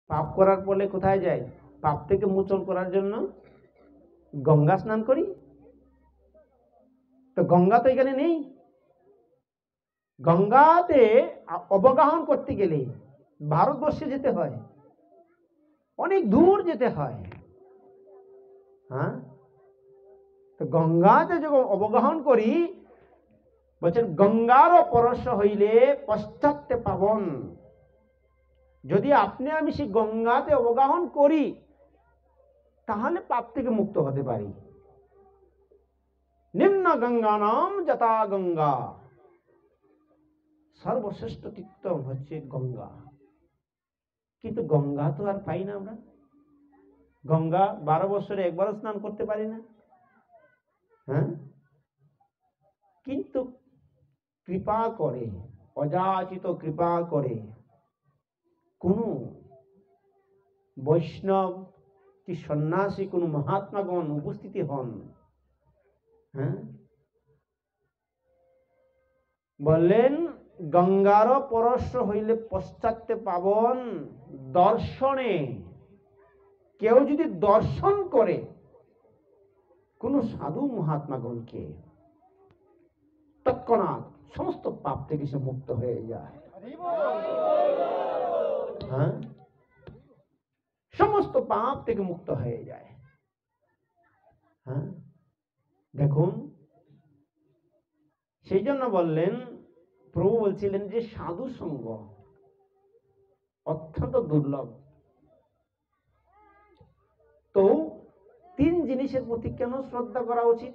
পাপ করার পরে কোথায় যাই? পাপ থেকে মোচন করার জন্য গঙ্গা স্নান করি। তো গঙ্গা তো এখানে নেই। গঙ্গাতে অবগাহন করতে গেলে ভারতবর্ষে যেতে হয়, অনেক দূর যেতে হয়। হ্যাঁ, তো গঙ্গাতে যখন অবগাহন করি, বলছেন গঙ্গার পরশ হইলে পশ্চাতে পাবন। যদি আপনি আমি সেই গঙ্গাতে অবগাহন করি, তাহলে পাপ থেকে মুক্ত হতে পারি। নিম্ন গঙ্গা নাম যথা গঙ্গা, সর্বশ্রেষ্ঠ তীর্থ হচ্ছে গঙ্গা। কিন্তু গঙ্গা তো আর পাই না আমরা। গঙ্গা 12 বছরে একবারও স্নান করতে পারি না। হ্যাঁ, কিন্তু কৃপা করে, অযাচিত কৃপা করে কোন বৈষ্ণব কি সন্ন্যাসী, কোন মহাত্মাগণ উপস্থিতি হন। হ্যাঁ, বললেন গঙ্গার পরশ হইলে পশ্চাতে পাবন। দর্শনে, কেউ যদি দর্শন করে কোন সাধু মহাত্মাগণকে, তৎক্ষণাৎ সমস্ত পাপ থেকে সে মুক্ত হয়ে যায়। হ্যাঁ, সমস্ত পাপ থেকে মুক্ত হয়ে যায়। হ্যাঁ, দেখুন, সেই জন্য বললেন, প্রভু বলছিলেন যে সাধু সঙ্গ অত্যন্ত দুর্লভ। তো 3 জিনিসের প্রতি কেন শ্রদ্ধা করা উচিত?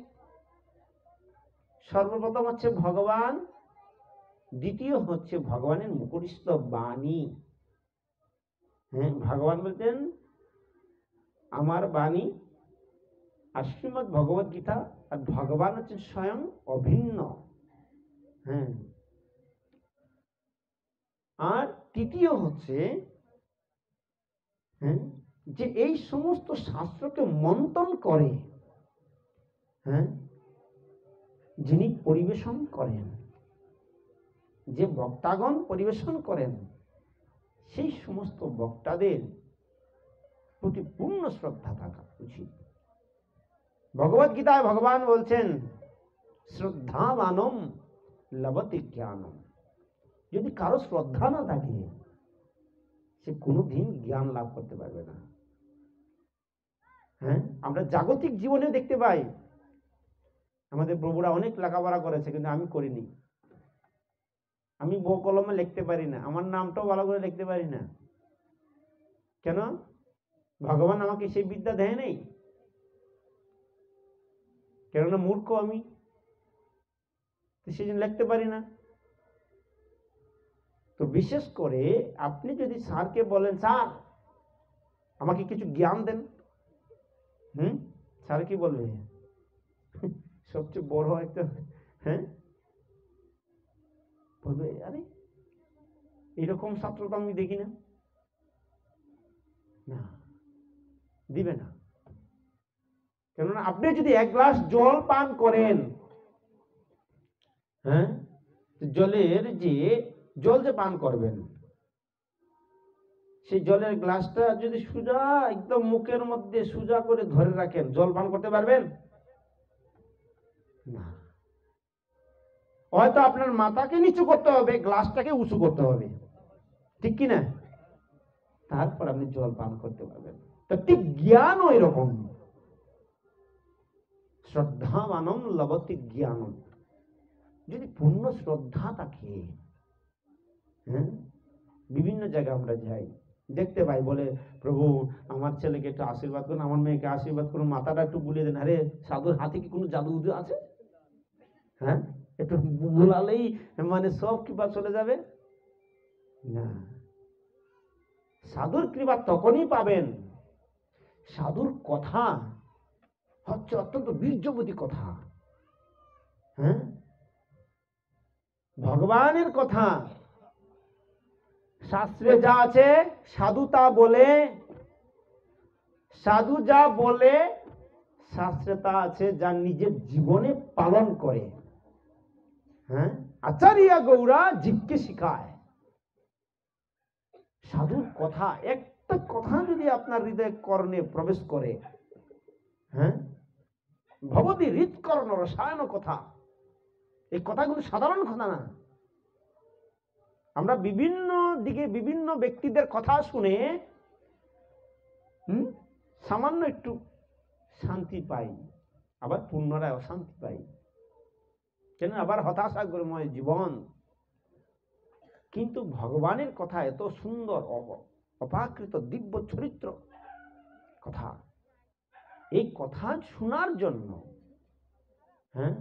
সর্বপ্রথম হচ্ছে ভগবান, দ্বিতীয় হচ্ছে ভগবানের মুখস্থ বাণী। হ্যাঁ, ভগবান বলতেন আমার বাণী আর শ্রীমদ্ ভগবত গীতা, আর ভগবান হচ্ছে স্বয়ং অভিন্ন। হ্যাঁ, আর তৃতীয় হচ্ছে হ্যাঁ, যে এই সমস্ত শাস্ত্রকে মন্থন করে, হ্যাঁ, যিনি পরিবেশন করেন, যে বক্তাগণ পরিবেশন করেন, সেই সমস্ত বক্তাদের প্রতি পূর্ণ শ্রদ্ধা থাকা উচিত। ভগবত গীতায় ভগবান বলছেন শ্রদ্ধাবানম লভতে জ্ঞানম। যদি কারো শ্রদ্ধা না থাকে, সে কোনোদিন জ্ঞান লাভ করতে পারবে না। হ্যাঁ, আমরা জাগতিক জীবনে দেখতে পাই, আমাদের প্রভুরা অনেক লেখাপড়া করেছে, কিন্তু আমি করিনি। আমি বই কলমে লিখতে পারি না, আমার নামটাও ভালো করে লিখতে পারি না। কেন? ভগবান আমাকে সেই বিদ্যা দেয় নাই, কেননা মূর্খ আমি, সেই জন্য লিখতে পারি না। তো বিশেষ করে আপনি যদি স্যারকে বলেন স্যার আমাকে কিছু জ্ঞান দেন, স্যার কি বলবে? সবচেয়ে বড় একটা, হ্যাঁ, বলবে আরে এরকম ছাত্র তো আমি দেখি না, না দিবে না। কেননা আপনি যদি 1 গ্লাস জল পান করেন, হ্যাঁ, জলের যে জল যে পান করবেন, সেই জলের গ্লাসটা যদি সোজা একদম মুখের মধ্যে সোজা করে ধরে রাখেন, জল পান করতে পারবেন না। হয়তো আপনার মাথাকে নিচু করতে হবে, গ্লাসটাকে উঁচু করতে হবে, ঠিক কি না? তারপর আপনি জল পান করতে পারবেন। তো ঠিক জ্ঞানও এরকম, শ্রদ্ধাবানম লভতে জ্ঞানম। যদি পূর্ণ শ্রদ্ধা থাকে, হ্যাঁ, বিভিন্ন জায়গায় আমরা যাই, দেখতে পাই বলে প্রভু আমার ছেলেকে একটু আশীর্বাদ করুন, আমার মেয়েকে আশীর্বাদ করুন, মাথাটা একটু বুলিয়ে দেন। আরে সাধুর হাতে কি কোনো জাদু আছে? হ্যাঁ, একটু বুলালেই মানে সব কৃপা চলে যাবে না। সাধুর কৃপা তখনই পাবেন, সাধুর কথা হচ্ছে অত্যন্ত বীর্যবতী কথা। হ্যাঁ, ভগবানের কথা শাস্ত্রে যা আছে, সাধু তা বলে, সাধু যা বলে শাস্ত্রে তা আছে, যা নিজের জীবনে পালন করে। হ্যাঁ, আচার্য গৌরা জীবকে শিখায়। সাধুর কথা এক প্রত্যেক কথা যদি আপনার হৃদয় কর্ণে প্রবেশ করে, হ্যাঁ, ভবতী হৃৎকর্ণ রসায়ন কথা, এই কথাগুলো সাধারণ কথা না। আমরা বিভিন্ন দিকে বিভিন্ন ব্যক্তিদের কথা শুনে সামান্য একটু শান্তি পাই, আবার পুনরায় অশান্তি পাই, কেন আবার হতাশাগ্রময় জীবন। কিন্তু ভগবানের কথা এত সুন্দর, অপাকৃত দিব্য চরিত্র কথা, এই কথা শোনার জন্য হ্যাঁ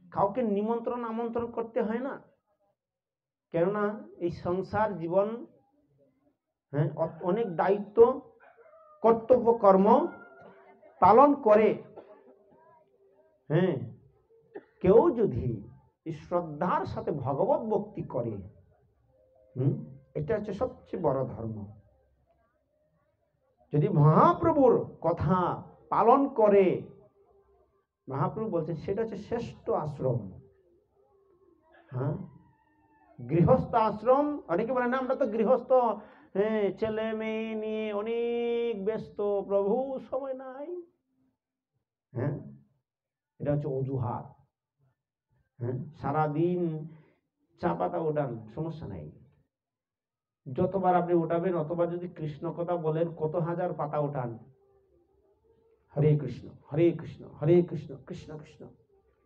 কাউকে নিমন্ত্রণ আমন্ত্রণ করতে হয় না। কেননা এই সংসার জীবন হ্যাঁ অনেক দায়িত্ব কর্তব্য কর্ম পালন করে। হ্যাঁ, কেউ যদি শ্রদ্ধার সাথে ভগবত ভক্তি করে, এটা হচ্ছে সবচেয়ে বড় ধর্ম। যদি মহাপ্রভুর কথা পালন করে, মহাপ্রভু বলছেন সেটা হচ্ছে শ্রেষ্ঠ আশ্রম। হ্যাঁ, গৃহস্থ আশ্রম, অনেকে বলে না আমরা তো গৃহস্থ, হ্যাঁ, ছেলে মেয়ে নিয়ে অনেক ব্যস্ত, প্রভু সময় নাই। হ্যাঁ, এটা হচ্ছে অজুহাত। হ্যাঁ, সারাদিন চা পাতা ওঠান, সমস্যা নাই, যতবার আপনি উঠাবেন অতবার যদি কৃষ্ণ কথা বলেন, কত হাজার পাতা উঠান, হরে কৃষ্ণ হরে কৃষ্ণ হরে কৃষ্ণ কৃষ্ণ কৃষ্ণ,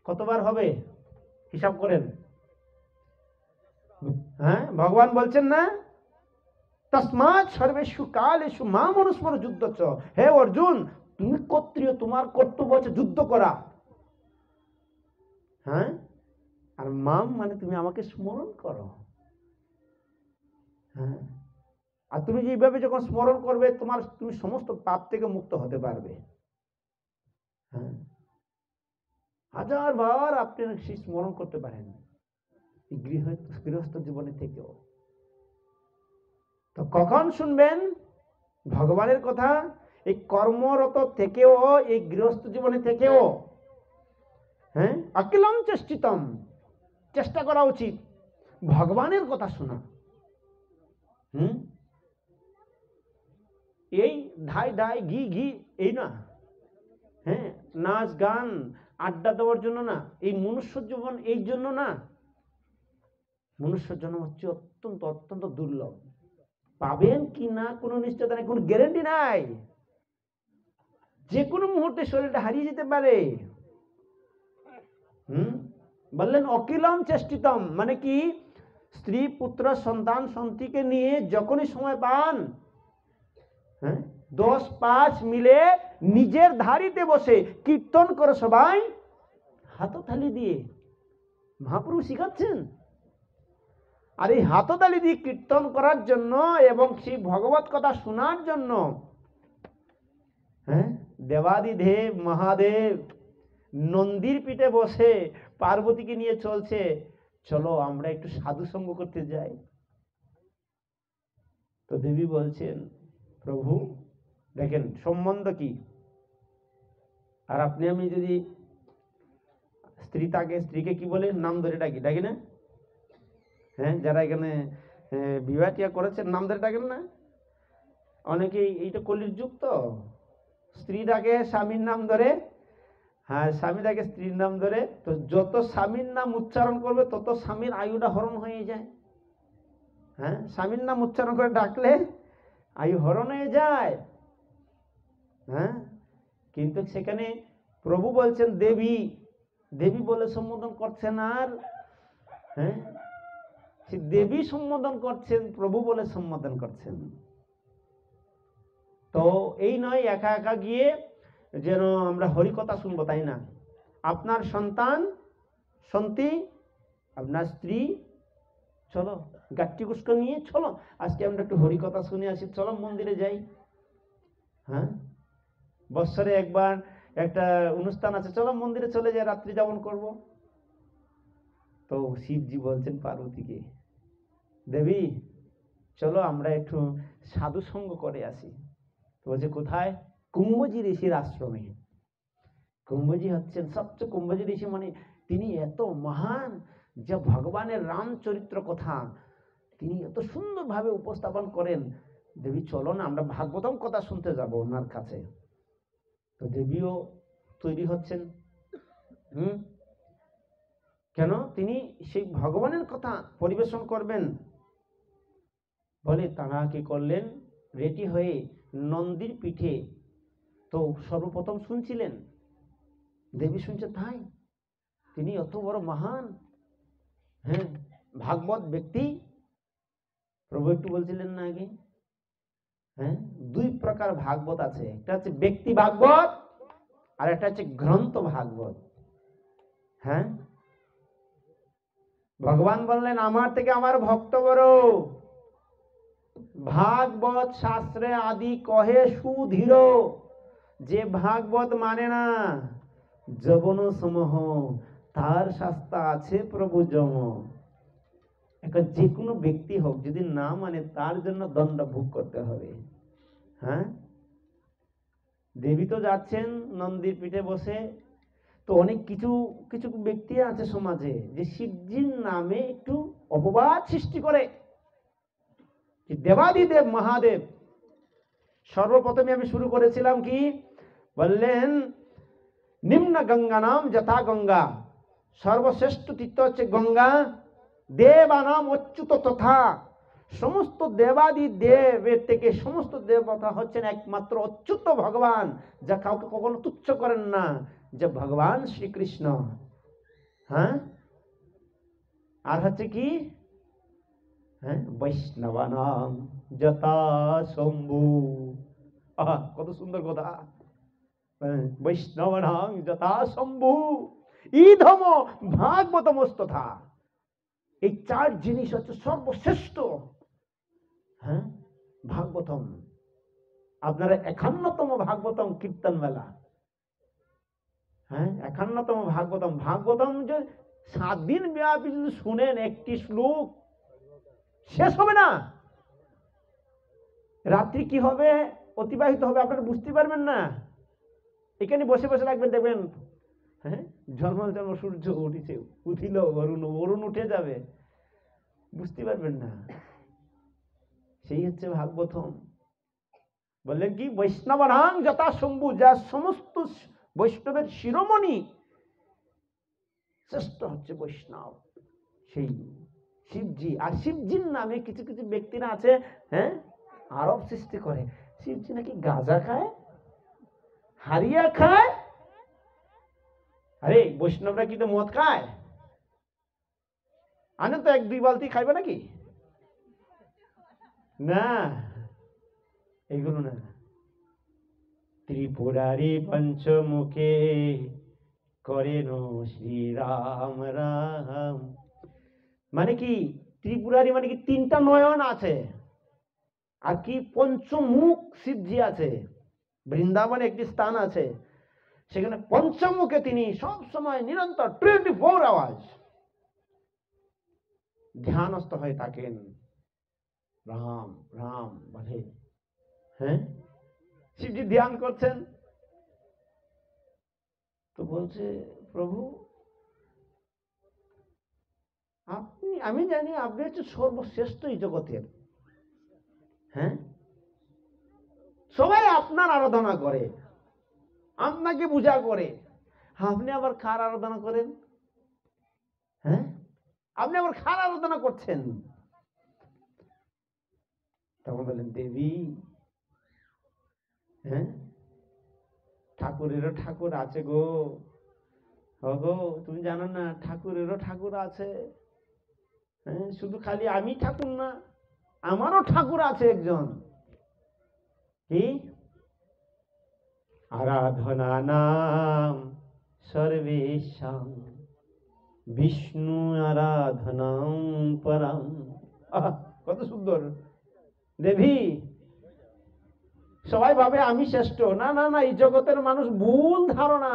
কতবার হবে হিসাব করেন। হ্যাঁ, ভগবান বলছেন না, তসমাৎ সর্বেষু কালেষু মাম অনুস্মর যুদ্ধচ্চ। হে অর্জুন, তুমি ক্ষত্রিয়, তোমার কর্তব্য হচ্ছে যুদ্ধ করা। হ্যাঁ, আর মাম মানে তুমি আমাকে স্মরণ করো। হ্যাঁ, আর তুমি যেভাবে যখন স্মরণ করবে, তুমি সমস্ত পাপ থেকে মুক্ত হতে পারবে। হ্যাঁ, হাজার বার আপনি সেই স্মরণ করতে পারেন গৃহস্থ জীবনে থেকেও। তো কখন শুনবেন ভগবানের কথা? এই কর্মরত থেকেও, এই গৃহস্থ জীবনে থেকেও। হ্যাঁ, অকিলম চেষ্টিতম, চেষ্টা করা উচিত ভগবানের কথা শোনা। এই ধাই ধাই ঘি ঘি এই না, হ্যাঁ, নাচ গান আড্ডা দেওয়ার জন্য না, এই মনুষ্য জীবন এই জন্য না। মনুষ্য জন্ম হচ্ছে অত্যন্ত অত্যন্ত দুর্লভ, পাবেন কি না কোনো নিশ্চয়তা নেই, কোনো গ্যারেন্টি নাই, যে কোনো মুহূর্তে শরীরটা হারিয়ে যেতে পারে। বললেন অকিলম চেষ্টিতম, মানে কি স্ত্রী পুত্র সন্তান সন্তিকে নিয়ে যখনই সময় পান, হ্যাঁ, 10-5 মিলে নিজের ধারিতে বসে কীর্তন করে সবাই হাততালি দিয়ে। মহাপ্রভু শিখাচ্ছেন। আর এই হাততালি দিয়ে কীর্তন করার জন্য এবং সেই ভগবত কথা শোনার জন্য, হ্যাঁ, দেবাদিদেব মহাদেব নন্দীর পিঠে বসে পার্বতীকে নিয়ে চলছে, চলো আমরা একটু সাধু সঙ্গ করতে যাই। তো দেবী বলছেন, প্রভু দেখেন সম্বন্ধ কি, আর আপনি আমি যদি স্ত্রী থাকে, স্ত্রীকে কি বলে নাম ধরে ডাকি, ডাকি না? হ্যাঁ, যারা এখানে বিবাহ টিয়া করেছেন নাম ধরে ডাকেন না? অনেকেই, এইটা কলির যুগ, তো স্ত্রী ডাকে স্বামীর নাম ধরে, হ্যাঁ, স্বামী ডাকে স্ত্রীর নাম ধরে। তো যত স্বামীর নাম উচ্চারণ করবে তত স্বামীর আয়ুটা হরণ হয়ে যায়। হ্যাঁ, স্বামীর নাম উচ্চারণ করে ডাকলে আয়ু হরণ হয়ে যায়। হ্যাঁ, কিন্তু সেখানে প্রভু বলছেন দেবী, দেবী বলে সম্বোধন করছেন, আর হ্যাঁ, দেবী সম্বোধন করছেন, প্রভু বলে সম্বোধন করছেন। তো এই নয় একা একা গিয়ে যেন আমরা হরিকথা শুনবো, তাই না? আপনার সন্তান সন্তী, আপনার স্ত্রী, চলো গাট্টি কুস্ক নিয়ে চলো আজকে আমরা একটু হরিকথা শুনে আসি, চলো মন্দিরে যাই। হ্যাঁ, বৎসরে একবার একটা অনুষ্ঠান আছে, চলো মন্দিরে চলে যাই, রাত্রি যাপন করব। তো শিবজি বলছেন পার্বতীকে, দেবী চলো আমরা একটু সাধু সঙ্গ করে আসি। বলছে কোথায়? কুম্ভজি ঋষির আশ্রমে। কুম্ভজি হচ্ছেন সবচেয়ে, কুম্ভজি ঋষি মানে তিনি এত মহান যে ভগবানের রামচরিত্র কথা তিনি এত সুন্দরভাবে উপস্থাপন করেন। দেবী চলো না, আমরা ভাগবতম কথা শুনতে যাব ওনার কাছে। তো দেবীও তৈরি হচ্ছেন। কেন? তিনি সেই ভগবানের কথা পরিবেশন করবেন বলে তারা কি করলেন, রেডি হয়ে নন্দীর পিঠে তো সর্বপ্রথম শুনছিলেন। দেবী শুনছে, তাই তিনি অত বড় মহান ভাগবত ব্যক্তি। প্রভু একটু বলছিলেন না আগে, দুই প্রকার ভাগবত আছে, একটা হচ্ছে ব্যক্তি ভাগবত আর একটা হচ্ছে গ্রন্থ ভাগবত। ভগবান বললেন, আমার থেকে আমার ভক্ত বড়, ভাগবত শাস্ত্রে আদি কহে সুধীর, যে ভাগবত মানে না যবন সমূহ, তার শাস্তা আছে প্রভু যম। এখন যে কোনো ব্যক্তি হোক যদি না মানে তার জন্য দণ্ড ভোগ করতে হবে। দেবী তো যাচ্ছেন নন্দীর পিঠে বসে। তো অনেক কিছু কিছু ব্যক্তি আছে সমাজে যে শিবজির নামে একটু অপবাদ সৃষ্টি করে। দেবাদিদেব মহাদেব, সর্বপ্রথমে আমি শুরু করেছিলাম কি বললেন, নিম্ন গঙ্গা নাম যথা গঙ্গা, সর্বশ্রেষ্ঠ তীর্থ হচ্ছে গঙ্গা, দেবানাম অচ্যুত তথা, সমস্ত দেবাদি দেবের থেকে সমস্ত দেবতা হচ্ছেন একমাত্র অচ্যুত ভগবান, যা কাউকে কখনো তুচ্ছ করেন না, যে ভগবান শ্রীকৃষ্ণ। আর হচ্ছে কি বৈষ্ণবানাম যথা শম্ভু। কত সুন্দর কথা, বৈষ্ণবানাম যথা শম্ভু ইধম ভাগবতমস্তথা। এই চার জিনিস হচ্ছে সর্বশ্রেষ্ঠ ভাগবতম। আপনারা 51তম ভাগবতম কীর্তন মেলা, 51তম ভাগবতম। ভাগবতম যে 7 দিন ব্যাপী যদি শুনেন, একটি শ্লোক শেষ হবে না। রাত্রি কি হবে অতিবাহিত হবে আপনারা বুঝতে পারবেন না। এখানে বসে বসে রাখবেন, দেখবেন ঝলমল ঝলমল সূর্য উঠেছে, উঠিল অরুণ উঠে যাবে, বুঝতে পারবেন না। সেই হচ্ছে ভাগবতম। বললেন কি, বৈষ্ণবানাং যথা শম্ভু, যা সমস্ত বৈষ্ণবের শিরোমণি, শ্রেষ্ঠ হচ্ছে বৈষ্ণব সেই শিবজি। আর শিবজির নামে কিছু কিছু ব্যক্তিরা আছে আরব সৃষ্টি করে, শিবজি নাকি গাঁজা খায়, হারিয়া খায়। আরে বৈষ্ণবরা কিন্তু মদ খায়, আনে তো 1-2 বালতি খাইবে নাকি? না, এগুলো না। ত্রিপুরারি পঞ্চমুখে করেন শ্রীরাম রাম। মানে কি ত্রিপুরারি মানে কি 3টা নয়ন আছে, আর কি পঞ্চমুখ শিবজি আছে। বৃন্দাবনে একটি স্থান আছে, সেখানে পঞ্চমুখে তিনি সব সময় নিরন্তর 24 আওয়ার্স ধ্যানস্থ হয়ে থাকেন, রাম রাম বলে। শিবজি ধ্যান করছেন। তো বলছে, প্রভু আপনি, আমি জানি আপনি হচ্ছে সর্বশ্রেষ্ঠ এই জগতের, সবাই আপনার আরাধনা করে, আপনাকে পূজা করে, আপনি আবার কার আরাধনা করেন? আপনি আবার কার আরাধনা করছেন? তখন বলেন, দেবী ঠাকুরেরও ঠাকুর আছে গো। গো তুমি জানো না, ঠাকুরেরও ঠাকুর আছে। শুধু খালি আমি ঠাকুর না, আমারও ঠাকুর আছে একজন। কি? আরাধনা নাম সর্বেশাং বিষ্ণু আরাধনাং পরাম। কত সুন্দর। দেবী সবাই ভাবে আমি শ্রেষ্ঠ, না না না, এই জগতের মানুষ ভুল ধারণা।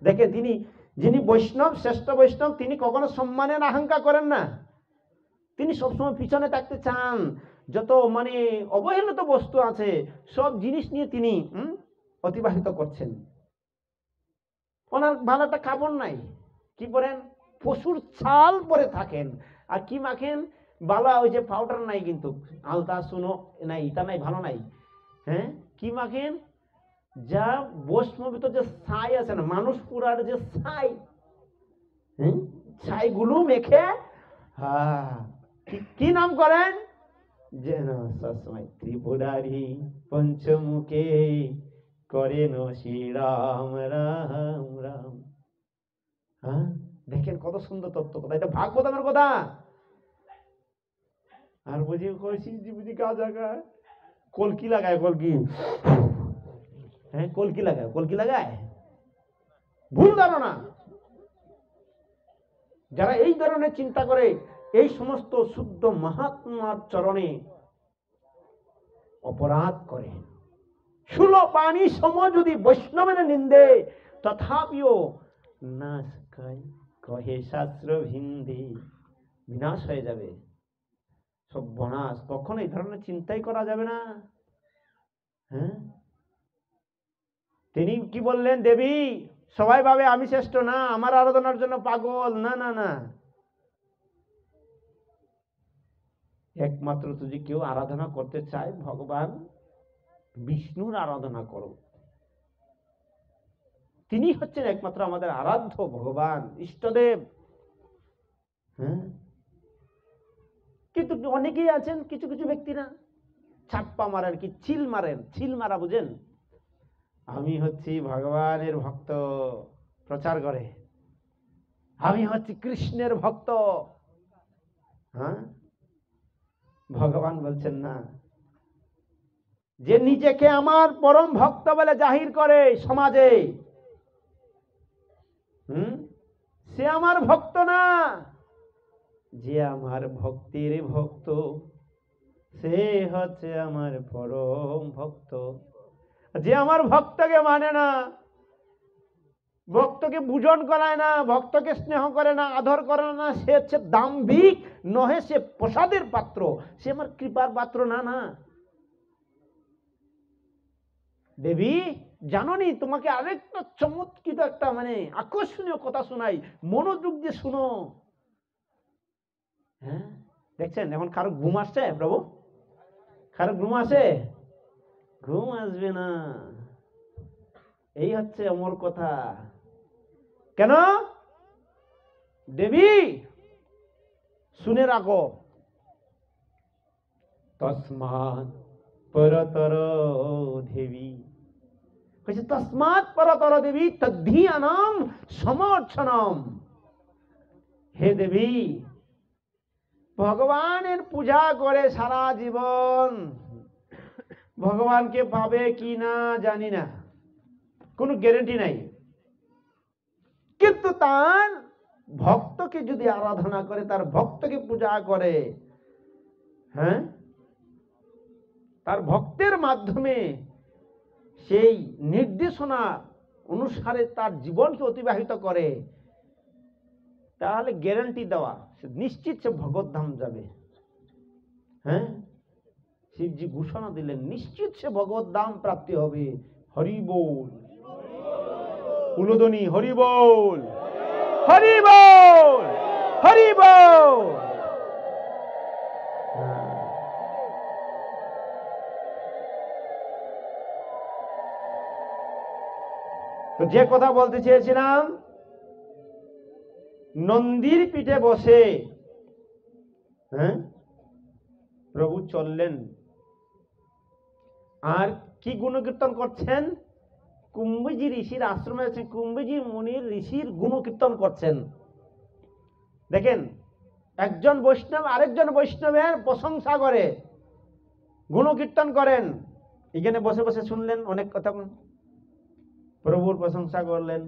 দেখে তিনি যিনি বৈষ্ণব, শ্রেষ্ঠ বৈষ্ণব, তিনি কখনো সম্মানের আকাঙ্ক্ষা করেন না। তিনি সবসময় পিছনে থাকতে চান। যত মানে অবহেলিত বস্তু আছে সব জিনিস নিয়ে তিনি অতিবাহিত করছেন। ওনার ভালো একটা কাপড় নাই, কি পরেন? পশুর ছাল পরে থাকেন। আর কি মাখেন? বালা ওই যে পাউডার নাই, কিন্তু আলতা শুনো নাই, ইটা নাই, ভালো নাই। হ্যাঁ, কি মাখেন? যা বৈষ্ণবী তো যে ছাই আছে না, মানুষ পুরার যে ছাই, ছাইগুলো মেখে, হ্যাঁ, কি নাম করেন? যেন সসময় ত্রিপুরারি পঞ্চমুখে করেন শ্রীরাম রাম রাম। হ্যাঁ, দেখেন কত সুন্দর তত্ত্ব কথা, এটা ভাগবতের কথা। আর বুঝি কইছি বুঝি কাজ লাগায়, কলকি লাগায়, কলকি। হ্যাঁ, কলকি লাগায়, কলকি লাগায়, ভুল ধারণা। যারা এই ধরনের চিন্তা করে, এই সমস্ত শুদ্ধ মহাত্মার চরণে অপরাধ করে। ষোলো পানি সম যদি বৈষ্ণবের নিন্দে, তথাপিও নাশ কহে শাস্ত্র ভিন্দে, বিনাশ হয়ে যাবে, সর্বনাশ। কখনো এই ধরনের চিন্তাই করা যাবে না। হ্যাঁ, তিনি কি বললেন? দেবী, সবাই ভাবে আমি শ্রেষ্ঠ না, আমার আরাধনার জন্য পাগল, না না না, একমাত্র যদি কেউ আরাধনা করতে চায় ভগবান বিষ্ণুর আরাধনা করো, তিনি হচ্ছেন একমাত্র আমাদের আরাধ্য ভগবান, ইষ্টদেব। হ্যাঁ, কিন্তু অনেকেই আছেন, কিছু কিছু ব্যক্তিরা ছাপ্পা মারেন, কি চিল মারেন, চিল মারা বুঝেন? আমি হচ্ছি ভগবানের ভক্ত, প্রচার করে আমি হচ্ছি কৃষ্ণের ভক্ত। হ্যাঁ, ভগবান বলছেন না, যে নিজেকে আমার পরম ভক্ত বলে জাহির করে সমাজে, সে আমার ভক্ত না। যে আমার ভক্তির ভক্ত, সে হচ্ছে আমার পরম ভক্ত। যে আমার ভক্তকে মানে না, ভক্তকে পূজন করায় না, ভক্তকে স্নেহ করে না, আদর করে না, সে হচ্ছে দাম্ভিক, নহে সে প্রসাদের পাত্র, সে আমার কৃপার পাত্র না। না দেবী, জানোনি, তোমাকে আরেকটা চমৎকৃত একটা মানে আকর্ষণীয় কথা শোনাই, মনোযোগ দিয়ে শুনো। হ্যাঁ, দেখছেন এখন কারো ঘুম আসছে? প্রভু, কারো ঘুম আসে? ঘুম আসবে না, এই হচ্ছে অমর কথা। কেন? দেবী শুনে রাখো, তস্মাৎ পরতর দেবী, তস্মাৎ পরতর দেবী তদ্ধিয়ানাম সমর্থনম। হে দেবী, ভগবানের পূজা করে সারা জীবন ভগবানকে পাবে কি না জানি না, কোনো গ্যারেন্টি নাই, কিন্তু তার ভক্তকে যদি আরাধনা করে, তার ভক্তকে পূজা করে, হ্যাঁ, তার ভক্তের মাধ্যমে সেই নির্দেশনা অনুসারে তার জীবনকে অতিবাহিত করে, তাহলে গ্যারান্টি দেওয়া নিশ্চিত সে ভগবত ধাম যাবে। হ্যাঁ, শিবজি ঘোষণা দিলেন, নিশ্চিত সে ভগবত ধাম প্রাপ্তি হবে। হরি বল, উলুধ্বনি হরি বল, হরি বল, হরি বল। তো যে কথা বলতে চেয়েছিলাম, নন্দীর পিঠে বসে হ্যাঁ প্রভু চললেন, আর কি গুণকীর্তন করছেন? কুম্ভীজি ঋষির আশ্রমে আছে, কুম্ভীজি মুনির ঋষির গুণকীর্তন করছেন। দেখেন, একজন বৈষ্ণব আরেকজন বৈষ্ণবের প্রশংসা করে, গুণকীর্তন করেন। এখানে বসে বসে শুনলেন অনেক কথা, প্রভুর প্রশংসা করলেন,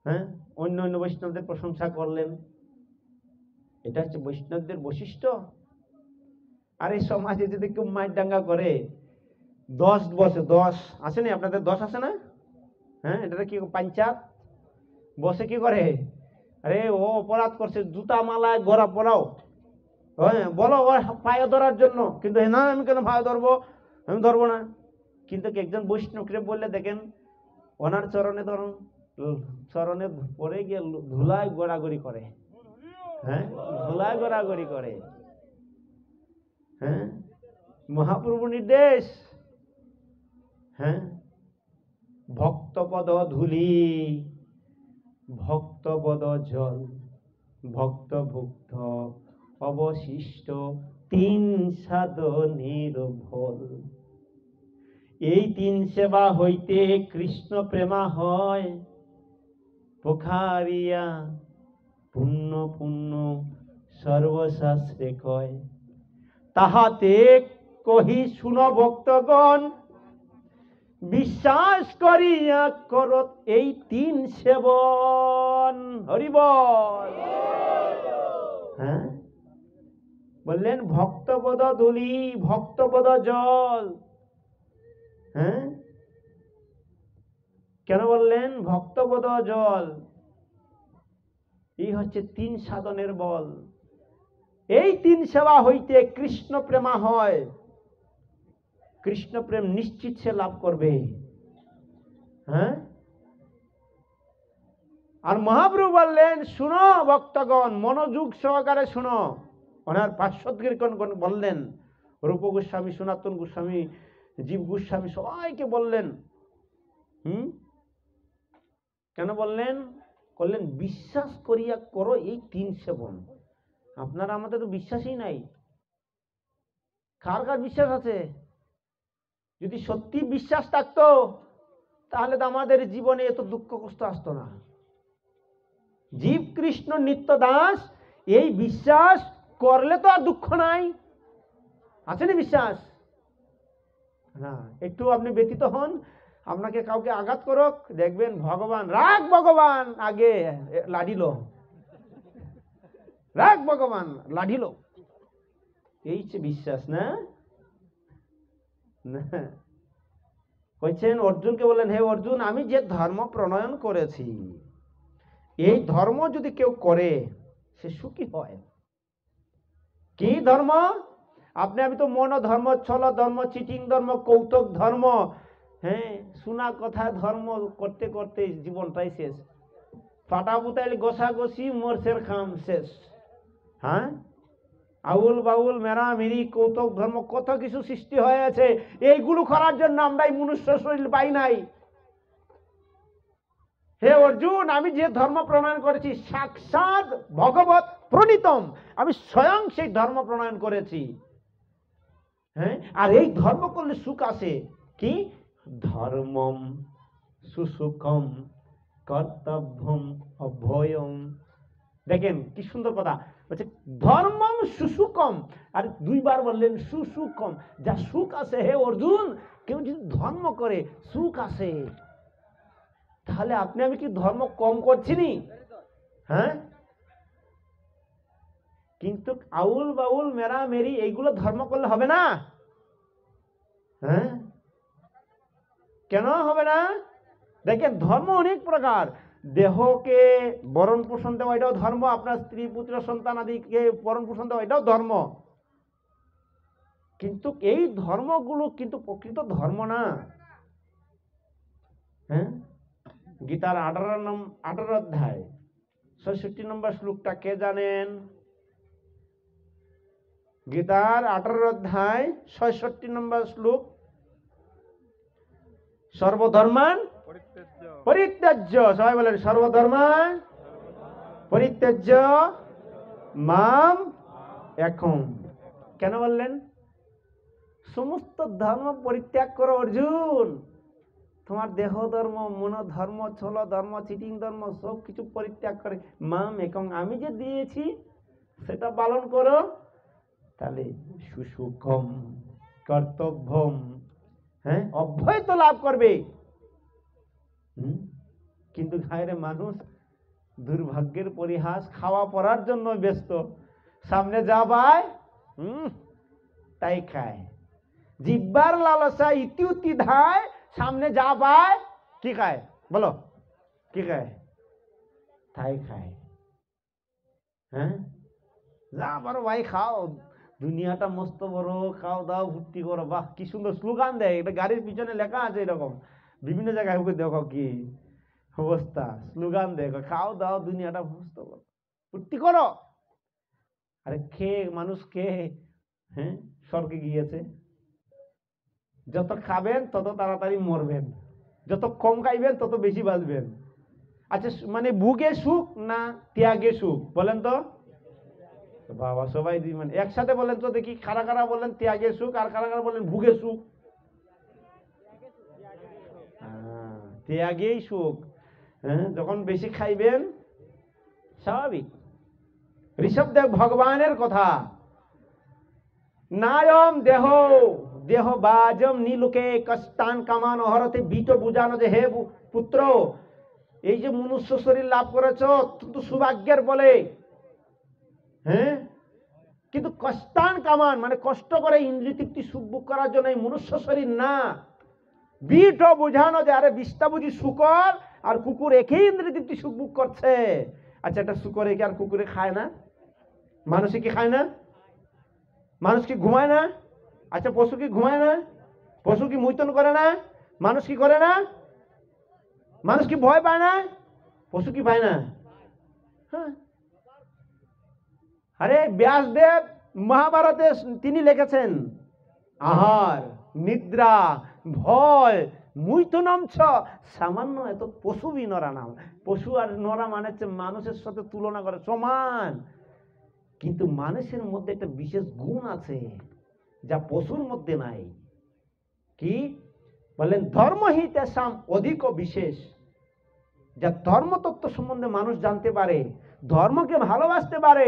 হ্যাঁ, অন্য অন্য বৈষ্ণবদের প্রশংসা করলেন। এটা হচ্ছে বৈষ্ণবদের বৈশিষ্ট্য। আর এই সমাজে যদি কেউ মাইর দাঙ্গা করে, 10 বসে, 10 আসে না আপনাদের, 10 আসে না? হ্যাঁ, এটা কি পঞ্চায়েত বসে কি করে? আরে ও অপরাধ করছে, জুতা মালায় গড়া পড়াও, হ্যাঁ, বলো ওর পায়ে ধরার জন্য, কিন্তু না আমি কেন পায়ে ধরবো, আমি ধরবো না। কিন্তু একজন বৈষ্ণবকে বললে দেখেন, ওনার চরণে ধরুন, চরণে পরে গিয়ে ধুলায় গড়াগড়ি করে, হ্যাঁ, ধুলায় গড়াগড়ি করে। হ্যাঁ, মহাপ্রভু নির্দেশ। হ্যাঁ, ভক্তপদ ধূলি ভক্তপদ জল ভক্তভুক্ত অবশিষ্ট তিন সাধনের ফল। এই তিন সেবা হইতে কৃষ্ণ প্রেমা হয় পোখারিয়া পুণ্য পুণ্য সর্বশাস্ত্রে কয়। তাহাতে কহি শুন ভক্তগণ, বিশ্বাস করিয়া করত এই তিন সেবন। হরি বল। হ্যাঁ, বললেন ভক্তপদ ধূলি ভক্তপদ জল। হ্যাঁ, কেন বললেন ভক্তপদ জল? এই হচ্ছে তিন সাধনের বল। এই তিন সেবা হইতে কৃষ্ণ প্রেমা হয়। কৃষ্ণ প্রেম নিশ্চিত সে লাভ করবে। হ্যাঁ, আর মহাপ্রভু বললেন শুনো ভক্তগণ, মনোযোগ সহকারে শুনো। ওনার পার্শ্বদগণ বললেন, রূপ গোস্বামী, সনাতন গোস্বামী, জীব গোস্বামী সবাইকে বললেন। কেন বললেন? বললেন বিশ্বাস করিয়া করো এই তিন সেবন। আপনারা আমাদের তো বিশ্বাসই নাই। কার কার বিশ্বাস আছে? যদি সত্যি বিশ্বাস থাকতো তাহলে তো আমাদের জীবনে এত দুঃখ কষ্ট আসতো না। জীব কৃষ্ণ নিত্য দাস, এই বিশ্বাস করলে তো আর দুঃখ নাই। আছে না বিশ্বাস? না, একটু আপনি ব্যতীত হন, আপনাকে কাউকে আঘাত করুক, দেখবেন ভগবান রাগ, ভগবান আগে লাঠিল, রাগ ভগবান লাঠিল। এই যে বিশ্বাস। না কইছেন অর্জুনকে, বললেন হে অর্জুন, আমি যে ধর্ম প্রণয়ন করেছি, এই ধর্ম যদি কেউ করে সে সুখী হয়। কি ধর্ম? আপনি আমি তো মন ধর্ম, ছল ধর্ম, চিটিং ধর্ম, কৌতুক ধর্ম, হ্যাঁ, শোনা কথা ধর্ম করতে করতে জীবনটাই শেষ। ফাটা বুতাইল গোসাগোসি মোরসের খাম শেষ। হ্যাঁ, আউল বাউল মেরামেরি কৌতুক ধর্ম কত কিছু সৃষ্টি হয়েছে। এইগুলো করার জন্য আমরা এই মনুষ্য শরীর পাই নাই। হে অর্জুন, আমি যে ধর্ম প্রণয়ন করেছি সাক্ষাৎ ভগবত প্রণীতম, আমি স্বয়ং সেই ধর্ম প্রণয়ন করেছি। হ্যাঁ, আর এই ধর্ম করলে সুখ আসে। কি? ধর্মম সুসুখম কর্তব্যম অভয়ম। দেখেন কি সুন্দর কথা বলছে, ধর্মম সুসুখম। আর দুইবার বললেন সুসুখম, যা সুখ আসে। হে অর্জুন, কেউ যদি ধর্ম করে সুখ আসে, তাহলে আপনি আমি কি ধর্ম কম করছি নি? হ্যাঁ, কিন্তু আউল বাউল মেরা মেরি এইগুলো ধর্ম করলে হবে না। হ্যাঁ, কেন হবে না? দেখেন ধর্ম অনেক প্রকার। দেহকে বরণ পোষণ দেওয়া এটাও ধর্ম, আপনার স্ত্রী পুত্র সন্তান আদিকে বরণ পোষণ দেওয়া এটাও ধর্ম। কিন্তু এই ধর্মগুলো কিন্তু প্রকৃত ধর্ম না। হ্যাঁ, গীতার 18 অধ্যায় 66 নম্বর শ্লোকটা কে জানেন? গীতার 18 অধ্যায় 66 নম্বর শ্লোক, সর্বধর্মান পরিত্যাজ্য। সবাই বলেন সর্বধর্মান পরিত্যাজ্য মাম এখন। কেন বললেন? সমস্ত ধর্ম পরিত্যাগ করো অর্জুন। তোমার দেহ ধর্ম, মন ধর্ম, ছল ধর্ম, চিটিং ধর্ম সব কিছু পরিত্যাগ করে মাম এখন, আমি যে দিয়েছি সেটা পালন করো। তাহলে সুসুখম কর্তব্যম, হ্যাঁ, অভয় তো লাভ করবে। কিন্তু ঘায়রে মানুষ দুর্ভাগ্যের পরিহাস, খাওয়া পড়ার জন্য ব্যস্ত। সামনে যা পায় তাই খায়। জিব্বার লালসা ইতি উতি ধায়, সামনে যা পায় কি খায়? বলো কি খায়? তাই খায়। হ্যাঁ, যা পারো ভাই খাও, দুনিয়াটা মস্ত বড়, খাও দাও ভর্তি করো। বাহ, কি সুন্দর স্লোগান দেয়। এটা গাড়ির পিছনে লেখা আছে এরকম, বিভিন্ন জায়গায় দেখো কি অবস্থা। স্লোগান দেখো, খাও দাও দুনিয়াটা মস্ত বড়, ভর্তি করো। আরে খেয়ে মানুষ খেয়ে, হ্যাঁ, স্বর্গে গিয়েছে। যত খাবেন তত তাড়াতাড়ি মরবেন, যত কম খাইবেন তত বেশি বাঁচবেন। আচ্ছা, মানে ভুগে সুখ না ত্যাগে সুখ বলেন তো? বাবা সবাই মানে একসাথে বলেন তো দেখি, কারা কারা বলেন ত্যাগে সুখ আর কারা কারা বলেন ভুগে সুখ? ত্যাগেই সুখ। হ্যাঁ, যখন বেশি খাইবেন স্বাভাবিক। ঋষভদেব ভগবানের কথা, নায়ম দেহ দেহ বাজম নীলুকে কষ্টান কামান অহরতে বিট বুঝানো যে হে পুত্র, এই যে মনুষ্য শরীর লাভ করেছ অত্যন্ত সৌভাগ্যের বলে। হ্যাঁ, কিন্তু কষ্টান কামান মানে কষ্ট করে ইন্দ্রিয় তৃপ্তি সুখ ভোগ করার জন্য এই মনুষ্য শরীর না। বিট বুঝানো যে আরে বিষ্টা বুঝি শুকর আর কুকুর একই ইন্দ্রিয় তৃপ্তি সুখ ভোগ করছে। আচ্ছা, একটা শুকর একে আর কুকুরে খায় না? মানুষে কি খায় না? মানুষ কি ঘুমায় না? আচ্ছা, পশু কি ঘুমায় না? পশু কি মুইতন করে না? মানুষ কি করে না? মানুষ কি ভয় পায় না? পশু কি পায় না? হ্যাঁ, আরে ব্যাসদেব মহাভারতে তিনি লিখেছেন আহার নিদ্রা ভয় মুইথুনম ছ সামান্য এত পশু বি নরা নাম। পশু আর নরা মানে মানুষের সাথে তুলনা করে সমান, কিন্তু মানুষের মধ্যে একটা বিশেষ গুণ আছে যা পশুর মধ্যে নাই। কি বলেন? ধর্মহি তেসাম অধিক বিশেষ। যা ধর্মতত্ত্ব সম্বন্ধে মানুষ জানতে পারে, ধর্মকে ভালোবাসতে পারে,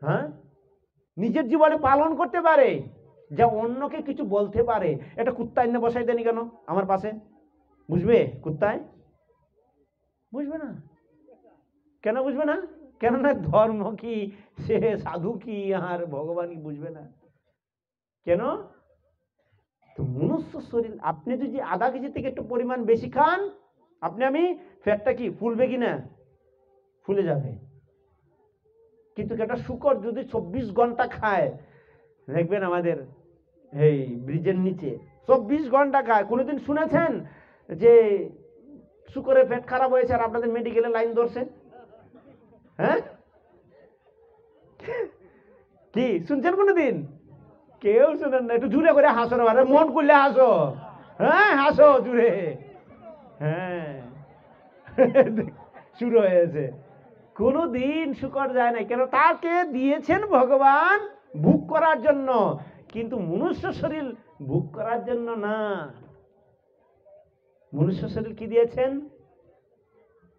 হ্যাঁ, নিজের জীবনে পালন করতে পারে, যা অন্যকে কিছু বলতে পারে। এটা কুত্তায় এনে বসাই দেনি কেন আমার পাশে? বুঝবে? কুত্তায় বুঝবে না। কেন বুঝবে না? কেননা ধর্ম কি, সে সাধু কি আর ভগবান কি বুঝবে না কেন? তো মনুষ্য শরীর, আপনি যদি আধা কেজি থেকে একটু পরিমাণ বেশি খান, আপনি আমি ফ্যাটটা কি ফুলবে কি না? ফুলে যাবে। কিন্তু একটা শুকর যদি 24 ঘন্টা খায়, দেখবেন আমাদের এই ব্রিজের নিচে 24 ঘন্টা খায়। কোনোদিন শুনেছেন যে শুকরের পেট খারাপ হয়েছে আর আপনাদের মেডিকেলে লাইন ধরছে? হ্যাঁ, কি শুনছেন কোনোদিন? কেউ শুনেন না। একটু জুড়ে করে হাসো না, মন করলে হাসো। হ্যাঁ, হাসো জুড়ে। হ্যাঁ, শুরু হয়েছে। কোনদিন শুকর যায় না। কেন? তাকে দিয়েছেন ভগবান ভোগ করার জন্য, কিন্তু মনুষ্য শরীর ভোগ করার জন্য না। মনুষ্য শরীর কি দিয়েছেন?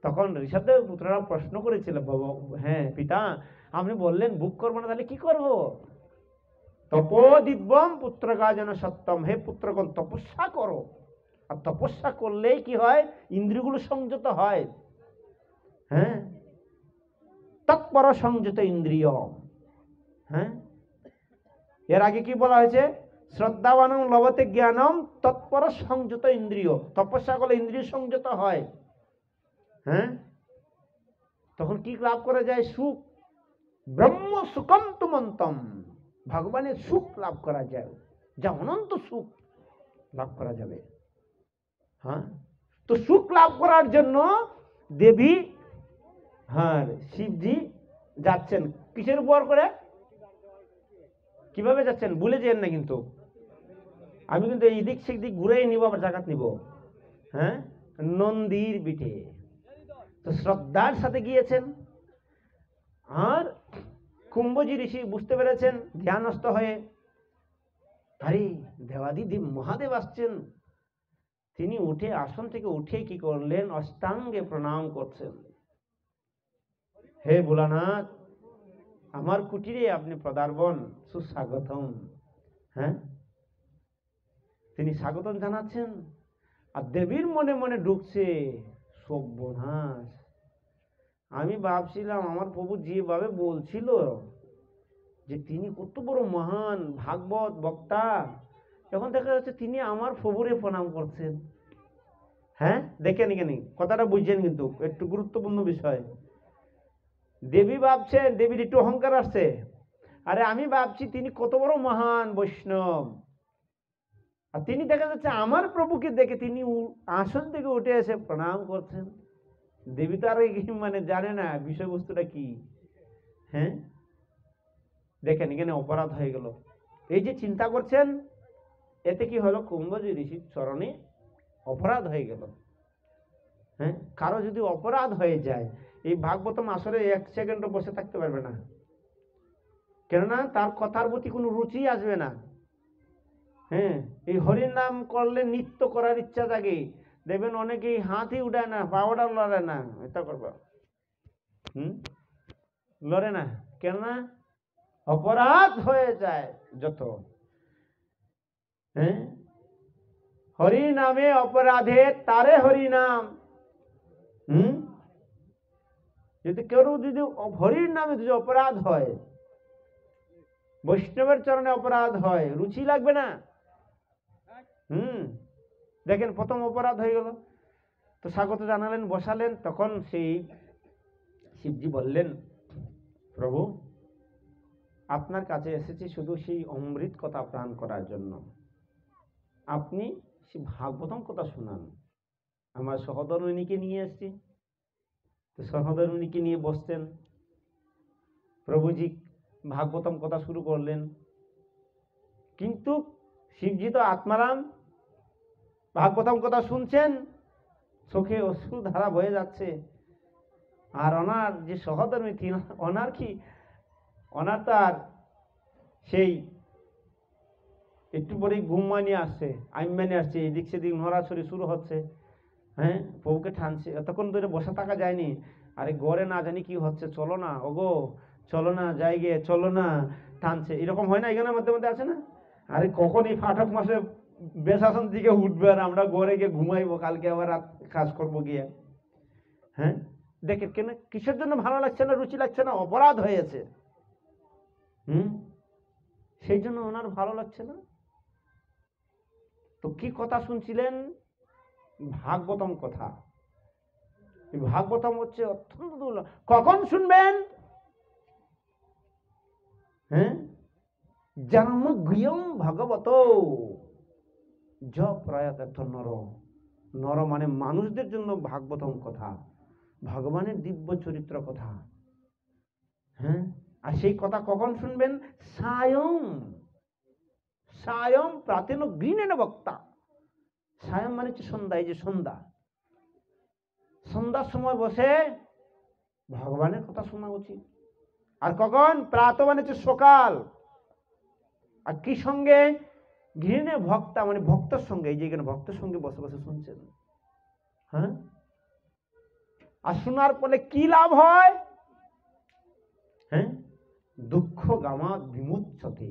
তখন ঋষভদেব পুত্ররা প্রশ্ন করেছিল, হ্যাঁ পিতা, আপনি বললেন ভোগ করবো না, তাহলে কি করবো? তপোদিব্যম পুত্রকা যেন সত্যম, হে পুত্রগণ তপস্যা করো। আর তপস্যা করলেই কি হয়? ইন্দ্রিয়গুলো সংযত হয়। হ্যাঁ, তৎপর সংযত ইন্দ্রিয়। হ্যাঁ, এর আগে কি বলা হয়েছে? শ্রদ্ধাবানং লভতে জ্ঞানম তৎপর সংযত ইন্দ্রিয়। তপস্যা করলে ইন্দ্রিয় সংযত হয়। হ্যাঁ, তখন কি লাভ করা যায়? সুখ। ব্রহ্ম সুখম তুমন্তম, ভগবানের সুখ লাভ করা যায়, যা অনন্ত সুখ লাভ করা যাবে। হ্যাঁ, তো সুখ লাভ করার জন্য দেবী, হ্যাঁ, শিবজি যাচ্ছেন কিসের উপর করে? কিভাবে যাচ্ছেন ভুলে যেন না কিন্তু। আমি কিন্তু এই দিক সেদিক ঘুরে নিব, আবার জায়গাত নিব। হ্যাঁ, নন্দীর পিঠে। তো শ্রদ্ধার সাথে গিয়েছেন। আর কুম্ভজি ঋষি বুঝতে পেরেছেন ধ্যানস্থ হয়ে, আরে দেবাদিদেব মহাদেব আসছেন। তিনি উঠে আসন থেকে উঠে কি করলেন? অষ্টাঙ্গে প্রণাম করছেন। হে ভোলানাথ, আমার কুটিরে আপনি পদার্পণ, সুস্বাগতম। হ্যাঁ, তিনি স্বাগতম জানাচ্ছেন। আর দেবীর মনে মনে ঢুকছে, সর্বনাশ, আমি ভাবছিলাম আমার প্রভু যেভাবে বলছিল যে তিনি কত বড় মহান ভাগবত বক্তা, এখন দেখা যাচ্ছে তিনি আমার প্রভুরে প্রণাম করছেন। হ্যাঁ, দেখেন কেনি কথাটা বুঝছেন, কিন্তু একটু গুরুত্বপূর্ণ বিষয়। দেবী ভাবছেন, দেবীর একটু অহংকার আসছে, আরে আমি ভাবছি তিনি কত বড় মহান বৈষ্ণব, আর তিনি দেখা যাচ্ছে আমার প্রভুকে দেখে তিনি আসন থেকে উঠে এসে প্রণাম করছেন। দেবী তো আর মানে জানে না বিষয়বস্তুটা কি। হ্যাঁ, দেখেন এখানে অপরাধ হয়ে গেল। এই যে চিন্তা করছেন, এতে কি হলো? কুম্ভজি ঋষির চরণে অপরাধ হয়ে গেল। হ্যাঁ, কারো যদি অপরাধ হয়ে যায়, এই ভাগবতম আসরে 1 সেকেন্ডও বসে থাকতে পারবে না, কেননা তার কথার প্রতি কোনো রুচি আসবে না। হ্যাঁ, এই হরির নাম করলে নিত্য করার ইচ্ছা জাগে। দেখবেন অনেকেই হাতই উঠায় না, পাওয়াটা লড়ে না, এটা করবো লড়ে না, কেননা অপরাধ হয়ে যায় যত। হ্যাঁ, হরি নামে অপরাধে তারে হরি নাম। যদি কেউ যদি হরির নামে যদি অপরাধ হয়, বৈষ্ণবের চরণে অপরাধ হয়, রুচি লাগবে না। দেখেন প্রথম অপরাধ হয়ে গেল, তো স্বাগত জানালেন, বসালেন। তখন সেই শিবজি বললেন, প্রভু আপনার কাছে এসেছি শুধু সেই অমৃত কথা প্রাণ করার জন্য। আপনি সেই ভাগবতম কথা শুনান। আমার সহধর্মিণীকে নিয়ে এসছি, তো সহধর্মিণীকে নিয়ে বসতেন। প্রভুজি ভাগবতম কথা শুরু করলেন, কিন্তু শিবজি তো আত্মারাম, ভাগবতম কথা শুনছেন, চোখে অশ্রু ধারা বয়ে যাচ্ছে। আর ওনার যে সহধর্মী, ওনার কি, ওনার তার সেই একটু পরেই ঘুম মানিয়ে আসছে, আইমানি আসছে, এদিক সেদিক নড়াছড়ি শুরু হচ্ছে। হ্যাঁ, প্রভুকে ঠানছে, এতক্ষণ ধরে বসে থাকা যায়নি। আরে গড়ে না জানি কি হচ্ছে, চলো না ওগো, চলো না, যাই গে, চলো না, টানছে। এরকম হয় না এখানে মধ্যে মধ্যে আছে না? আরে কখন এই ফাটক মাসে বেশাসন দিকে উঠবে আর আমরা গড়ে গিয়ে ঘুমাইবো, কালকে আবার রাত কাজ করবো গিয়ে। হ্যাঁ, দেখে কেন, কিসের জন্য ভালো লাগছে না, রুচি লাগছে না? অপরাধ হয়েছে। সেই জন্য ওনার ভালো লাগছে না। তো কি কথা শুনছিলেন? ভাগবতম কথা। ভাগবতম হচ্ছে অত্যন্ত দুর্লভ। কখন শুনবেন? হ্যাঁ, জন্ম গুয়ম ভাগবত য প্রয়াত নর। নর মানে মানুষদের জন্য ভাগবতম কথা, ভগবানের দিব্য চরিত্র কথা। হ্যাঁ, আর সেই কথা কখন শুনবেন? সায়ং, সায়ং প্রাতেন গ্রীণেন বক্তা। সায়ং মানে হচ্ছে সন্ধ্যা। এই যে সন্ধ্যা, সন্ধ্যার সময় বসে ভগবানের কথা শোনা উচিত। আর কখন? প্রাত মানে হচ্ছে সকাল। আর কি সঙ্গে? ঘৃণে ভক্তা মানে ভক্তের সঙ্গে। এই যে এখানে ভক্তের সঙ্গে বসে বসে শুনছেন। হ্যাঁ, আর শোনার ফলে কি লাভ হয়? হ্যাঁ, দুঃখ গামা বিমুচ্যতে।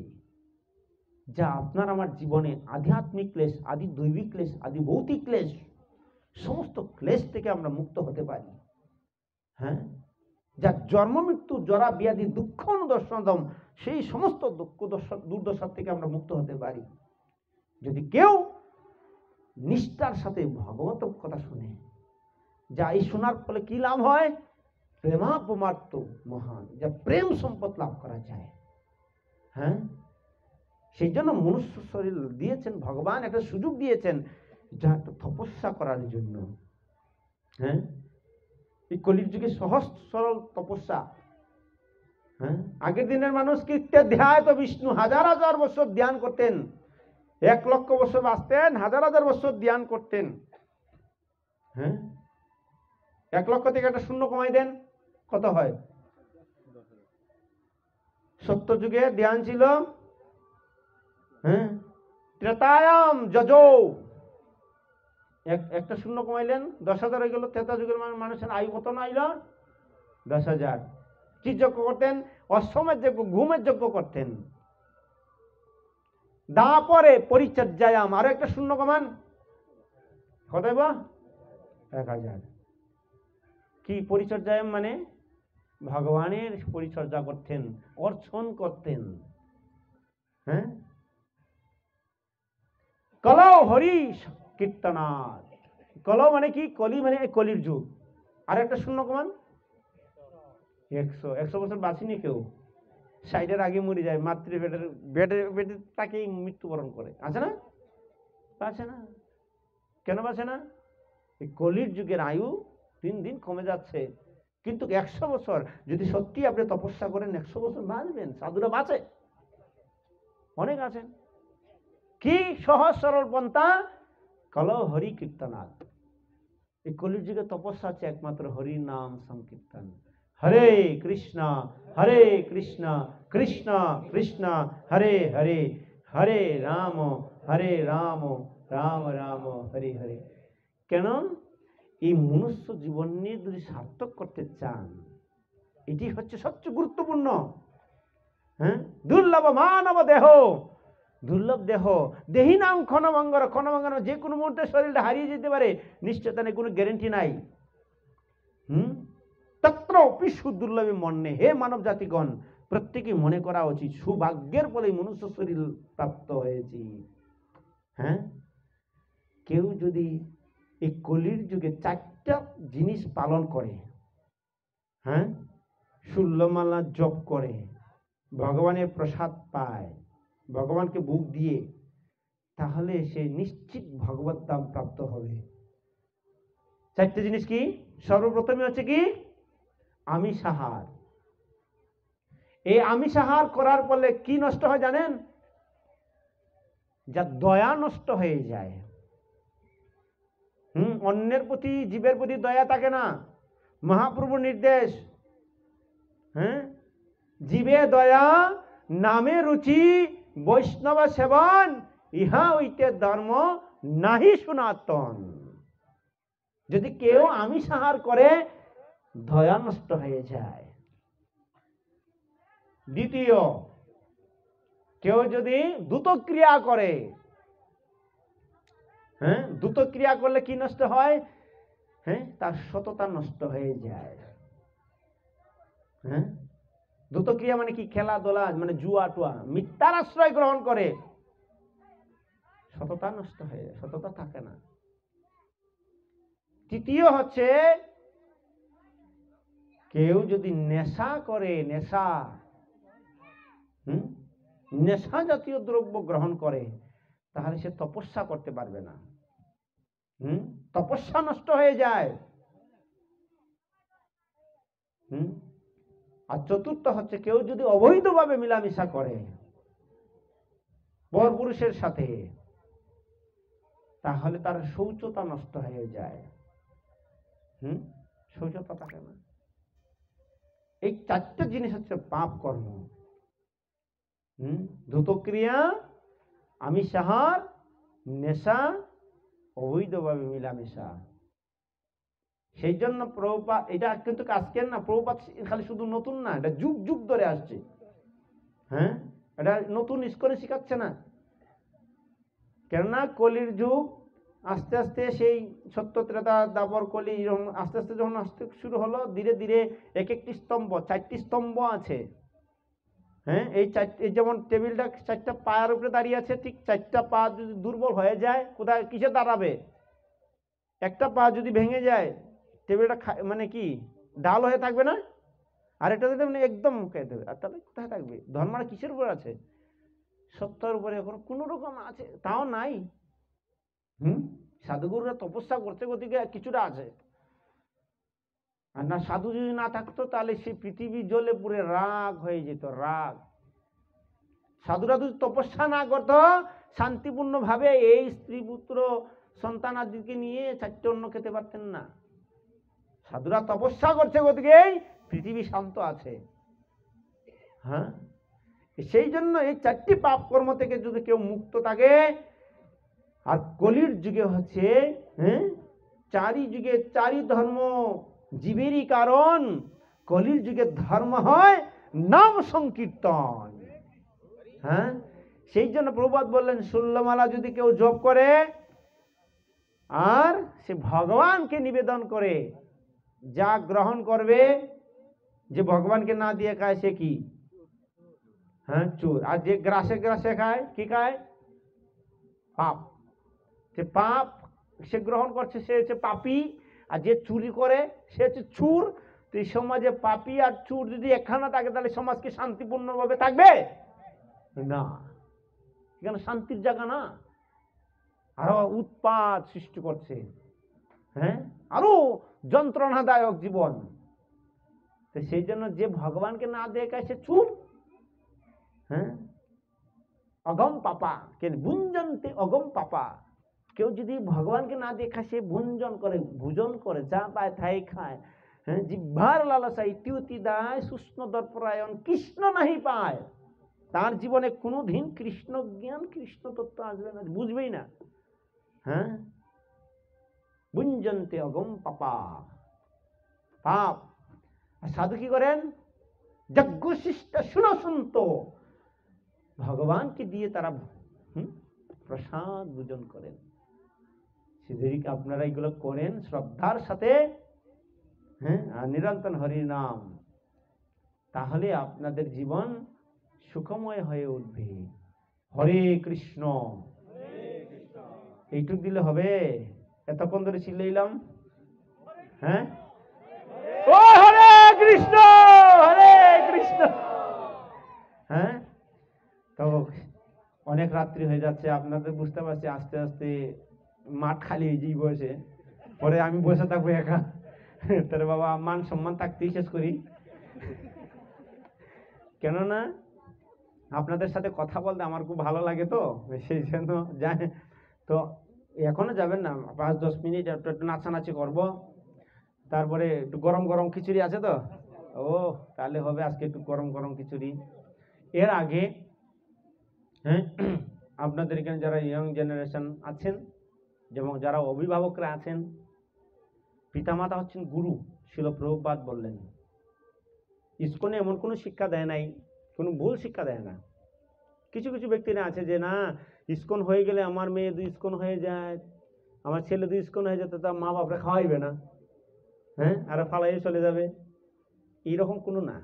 যা আপনার আমার জীবনে আধ্যাত্মিক ক্লেশ, আদি দৈবিক ক্লেশ, আদি ভৌতিক ক্লেশ, সমস্ত ক্লেশ থেকে আমরা মুক্ত হতে পারি। হ্যাঁ, যা জন্ম মৃত্যু জরা ব্যাধি দুঃখ অনুদর্শনদম, সেই সমস্ত দুঃখ দুর্দশা থেকে আমরা মুক্ত হতে পারি যদি কেউ নিষ্ঠার সাথে ভগবত কথা শুনে। যা এই শোনার ফলে কি লাভ হয়? প্রেমাপমার্ত মহান, যা প্রেম সম্পদ লাভ করা যায়। হ্যাঁ, সেই জন্য মনুষ্য শরীর দিয়েছেন ভগবান, একটা সুযোগ দিয়েছেন, যা একটা তপস্যা করার জন্য। হ্যাঁ, এই কলির যুগে সহজ সরল তপস্যা। হ্যাঁ, আগের দিনের মানুষ কি ধ্যায় তো বিষ্ণু, হাজার হাজার বছর ধ্যান করতেন, 1 লক্ষ বছর বাঁচতেন, হাজার হাজার বছর ধ্যান করতেন। হ্যাঁ, 1 লক্ষ থেকে একটা শূন্য কমাই দেন, কত হয়? সত্য যুগে ধ্যান ছিল, হ্যাঁ, ত্রেতায়াম যজো, একটা শূন্য কমাইলেন, 10,000 হয়ে গেল। ত্রেতা যুগের মানুষের আয়ু কত নাইল? 10,000। কি যজ্ঞ করতেন? অশ্বমের যজ্ঞ, ঘুমের যজ্ঞ করতেন। তারপরে পরিচর্যায়াম, আরো একটা শূন্য কমান, কত হইব? 1,000। কি পরিচর্যায়াম মানে? ভগবানের পরিচর্যা করতেন, অর্চন করতেন। হ্যাঁ, কলৌ হরি কীর্তনাথ। কলৌ মানে কি? কলি মানে কলির যুগ। আর একটা শূন্য কমান, 100 বছর বাঁচিনি কেউ, 60-এর আগে মরে যায়, মাতৃ বেডে তাকেই মৃত্যুবরণ করে। আছে না? বাঁচে না। কেন বাঁচে না? এই কলির যুগের আয়ু দিন দিন কমে যাচ্ছে। কিন্তু 100 বছর যদি সত্যি আপনি তপস্যা করেন, 100 বছর বাঁচবেন। সাধুরা বাঁচে। অনেক আছেন। কি সহজ সরল পন্থা? কল হরি কীর্তনাথ। এই কলির যুগে তপস্যা আছে একমাত্র হরি নাম সংকীর্তন। হরে কৃষ্ণ কৃষ্ণ কৃষ্ণ হরে হরে, হরে রাম রাম রাম হরে হরে। কেন? এই মনুষ্য জীবন নিয়ে যদি সার্থক করতে চান, এটি হচ্ছে সবচেয়ে গুরুত্বপূর্ণ। হ্যাঁ, দুর্লভ মানব দেহ, দুর্লভ দেহ, দেহি নাম ক্ষণভঙ্গর। ক্ষণভঙ্গর যে কোনো মুহূর্তে শরীরটা হারিয়ে যেতে পারে, নিশ্চয়তা নেই, কোনো গ্যারেন্টি নাই। তত্র পিসু দুর্লভে মনে। হে মানব জাতিগণ, প্রত্যেকে মনে করা উচিত সৌভাগ্যের ফলে মনুষ্য শরীর প্রাপ্ত হয়েছি। হ্যাঁ, কেউ যদি এই কলির যুগে 4টা জিনিস পালন করে, হ্যাঁ, ষোলমালা জপ করে, ভগবানের প্রসাদ পায়, ভগবানকে বুক দিয়ে, তাহলে সে নিশ্চিত ভগবত ধাম প্রাপ্ত হবে। 4টে জিনিস কি? সর্বপ্রথমে হচ্ছে কি? আমিষাহার। এই আমিষাহার করার ফলে কি নষ্ট হয় জানেন? যা দয়া নষ্ট হয়ে যায়। অন্যের প্রতি, জীবের প্রতি দয়া থাকে না। মহাপ্রভুর নির্দেশ, হ্যাঁ, জীবে দয়া নামে রুচি বৈষ্ণব সেবন, ইহা হইতে ধর্ম নাহি সনাতন। যদি কেউ আমিষাহার করে, দয়া নষ্ট হয়ে যায়। দ্বিতীয়, কেউ যদি দ্রুতক্রিয়া করে, হ্যাঁ, দ্রুতক্রিয়া করলে কি নষ্ট হয়? হ্যাঁ, তার সততা নষ্ট হয়ে যায়। হ্যাঁ, দ্রুতক্রিয়া মানে কি? খেলাধুলা মানে জুয়া টুয়া, মিথ্যার আশ্রয় গ্রহণ করে, সততা নষ্ট হয়ে যায়, সততা থাকে না। তৃতীয় হচ্ছে, কেউ যদি নেশা করে, নেশা নেশা জাতীয় দ্রব্য গ্রহণ করে, তাহলে সে তপস্যা করতে পারবে না। তপস্যা নষ্ট হয়ে যায়। আর চতুর্থ হচ্ছে, কেউ যদি অবৈধভাবে মিলামিশা করে পরপুরুষের সাথে, তাহলে তার শৌচতা নষ্ট হয়ে যায়। শৌচতা থাকে না। এই 4টে জিনিস হচ্ছে পাপ কর্ম। দ্রুতক্রিয়া, আমিষাহার, নেশা, অবৈধভাবে মিলামেশা। সেই জন্য প্রভুপাদ, এটা কিন্তু আজকের না, প্রভুপাদ খালি শুধু নতুন না, এটা যুগ যুগ ধরে আসছে। হ্যাঁ, এটা নতুন ইস্কনে শিখাচ্ছে না। কেননা কলির যুগ আস্তে আস্তে, সেই সত্য ত্রেতা দাপর কলি আস্তে আস্তে যখন আসতে শুরু হলো, ধীরে ধীরে এক একটি স্তম্ভ, 4টি স্তম্ভ আছে। হ্যাঁ, এই 4, যেমন টেবিলটা 4টা পায়ের উপরে দাঁড়িয়ে আছে, ঠিক 4টা পা যদি দুর্বল হয়ে যায়, কোথায় কিসে দাঁড়াবে? একটা পা যদি ভেঙে যায়, টেবিলটা মানে কি ডাল হয়ে থাকবে না? আর এটা যদি মানে একদম খেয়ে দেবে, আর তাহলে কোথায় থাকবে? ধর্মটা কিসের উপর আছে? সত্যের উপরে। এখন কোন রকম আছে, তাও নাই। সাধুগুরুরা তপস্যা করতে গতিকে কিছুটা আছে। আর না, সাধু যদি না থাকতো, তাহলে সেই পৃথিবী জ্বলে পুরে রাগ হয়ে যেত, রাগ। সাধুরা যদি তপস্যা না করতো, শান্তিপূর্ণ ভাবে এই স্ত্রী পুত্র সন্তান আদিকে নিয়ে 4টে অন্ন খেতে পারতেন না। সাধুরা তপস্যা করছে গতিকে পৃথিবী শান্ত আছে। হ্যাঁ, সেই জন্য এই 4টি পাপ কর্ম থেকে যদি কেউ মুক্ত থাকে, আর কলির যুগে হচ্ছে, হ্যাঁ, 4ই যুগে 4ই ধর্ম জীবেরই কারণ। কলির যুগের ধর্ম হয় নাম সংকীর্তন। হ্যাঁ, সেই জন্য প্রভুপাদ বললেন, 16 মালা যদি কেউ জপ করে আর সে ভগবানকে নিবেদন করে, যা গ্রহণ করবে, যে ভগবানকে না দিয়ে খায় সে কি? হ্যাঁ, চোর। আর যে গ্রাসে গ্রাসে খায়, কি খায়? পাপ। যে পাপ সে গ্রহণ করছে, সে হচ্ছে পাপী। আর যে চুরি করে, সে হচ্ছে চুর। তো এই সমাজে পাপী আর চুর যদি একখানা থাকে, তাহলে সমাজ কি শান্তিপূর্ণভাবে থাকবে? না, এখানে শান্তির জায়গা না, আরো উৎপাত সৃষ্টি করছে। হ্যাঁ, আরো যন্ত্রণাদায়ক জীবন। তো সেই জন্য যে ভগবানকে না দেখে সে চুর। হ্যাঁ, অগম পাপা কেন ভুঞ্জন্তে অগম পাপা। কেউ যদি ভগবানকে না দেখা সে ভোজন করে যা পায় তাই খায়, হ্যাঁ, জিহ্বার লালসা ইতিউতি দায় শুষ্ণ দর্পরায়ণ কৃষ্ণ নাহি পায়, তার জীবনে কোনোদিন কৃষ্ণ জ্ঞান কৃষ্ণ তত্ত্ব আসবে না, বুঝবেই না। হ্যাঁ, ভুঞ্জন্তে অগম পাপা, পাপ। আর সাধু কি করেন? যজ্ঞশিষ্ট শুনন্ত, ভগবানকে দিয়ে তারা প্রসাদ ভোজন করেন। যদি আপনারা এগুলো করেন শ্রদ্ধার সাথে, হ্যাঁ, আর নিরন্তর হরি নাম, তাহলে আপনাদের জীবন সুখময় হয়ে উঠবে। হরে কৃষ্ণ। এইটুক দিলে হবে? এতক্ষণ ধরে চিল্লাইলাম, হ্যাঁ, ও হরে কৃষ্ণ হরে কৃষ্ণ। হ্যাঁ, তো অনেক রাত্রি হয়ে যাচ্ছে, আপনাদের বুঝতে পারছি। আস্তে আস্তে মাঠ খালি হয়ে যাই বসে, পরে আমি বসে থাকবো একা। তাহলে বাবা মান সম্মান থাকতেই শেষ করি, কেননা আপনাদের সাথে কথা বলতে আমার খুব ভালো লাগে, তো সেই জন্য যায়। তো এখনো যাবেন না, 5-10 মিনিট একটু নাচানাচি করবো, তারপরে একটু গরম গরম খিচুড়ি আছে তো, ও তাহলে হবে আজকে একটু গরম গরম খিচুড়ি। এর আগে, হ্যাঁ, আপনাদের এখানে যারা ইয়ং জেনারেশন আছেন, যেমন যারা অভিভাবকরা আছেন, পিতামাতা হচ্ছেন গুরু। শিল প্রভুপাদ বললেন, ইসকনে এমন কোনো শিক্ষা দেয় নাই, কোনো ভুল শিক্ষা দেয় না। কিছু কিছু ব্যক্তিরা আছে যে না, ইসকন হয়ে গেলে আমার মেয়ে 2 ইসকন হয়ে যায়, আমার ছেলে 2 ইসকন হয়ে যেত, তা মা বাপরা খাওয়াইবে না, হ্যাঁ, আর ফালাই চলে যাবে। এইরকম কোনো না,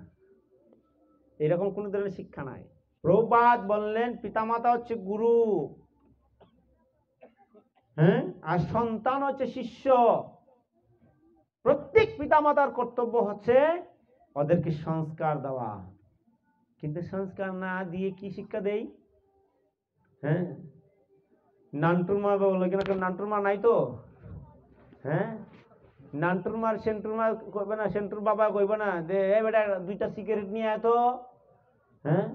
এইরকম কোনো ধরনের শিক্ষা নাই। প্রভুপাদ বললেন পিতামাতা হচ্ছে গুরু, হ্যাঁ, আর সন্তান হচ্ছে শিষ্য। প্রত্যেক পিতামাতার কর্তব্য হচ্ছে ওদেরকে সংস্কার দেওয়া, কিন্তু সংস্কার না দিয়ে কি শিক্ষা দেই? হ্যাঁ, নান্টুর মা বললো কিনা, নান্টুর মা নাই তো, হ্যাঁ, নান্টুর মার সেন্টুর মা কইবে না, সেন্টুর বাবা কইবে না যে এ বেটা 2টা সিগারেট নিয়ে আয় তো, হ্যাঁ,